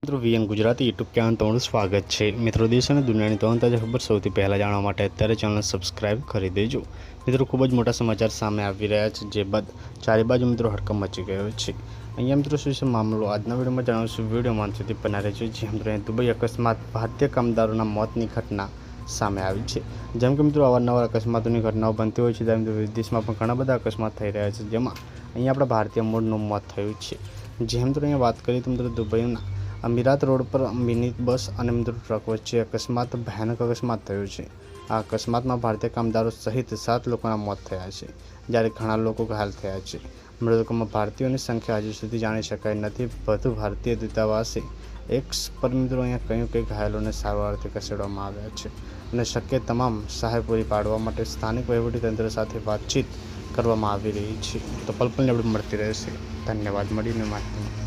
મિત્રો VN Gujarati YouTube channel તમારું સ્વાગત છે। મિત્રો દેશ અને દુનિયાની તમામ તાજા ખબર સૌથી પહેલાં જાણવા માટે અત્યારે ચેનલ સબસ્ક્રાઇબ કરી દેજો। મિત્રો ખૂબ જ મોટા સમાચાર સામે આવી રહ્યા છે, જે બાદ ચારે બાજુ મિત્રો હડકંપ મચી ગયો છે। અહીંયા મિત્રો શું છે મામલો આજના વિડીયોમાં જણાવશું। વિડીયોમાં અંત સુધી બના રહેજો। જે મિત્રો દુબઈ અકસ્માત ભારતીય કામદારોના મોતની ઘટના સામે આવી છે। જેમ કે મિત્રો અવારનવાર અકસ્માતોની ઘટનાઓ બનતી હોય છે, તેમ મિત્રો વિદેશમાં પણ ઘણા બધા અકસ્માત થઈ રહ્યા છે, જેમાં અહીંયા આપણા ભારતીય મૂળનું મોત થયું છે। જેમ મિત્રો અહીંયા વાત કરીએ તો મિત્રો દુબઈના અમીરાત રોડ પર મિની બસ અને મિત્રો ટ્રક વચ્ચે ભયાનક અકસ્માત થયો છે। આ અકસ્માતમાં ભારતીય કામદારો સહિત 7 લોકોના મોત થયા છે, જ્યારે ઘણા લોકો ઘાયલ થયા છે। મૃતકોમાં ભારતીયોની સંખ્યા હજુ સુધી જાણી શકાઈ નથી। વધુ ભારતીય દૂતાવાસે એક્સ પર મિત્રો અહીંયા કહ્યું કે ઘાયલોને સારવારથી ખસેડવામાં આવ્યા છે અને શક્ય તમામ સહાય પૂરી પાડવા માટે સ્થાનિક વહીવટીતંત્ર સાથે વાતચીત કરવામાં આવી રહી છે। તો પલ પલની અપડેટ મળતી રહેશે। ધન્યવાદ। મળીને માહિતી।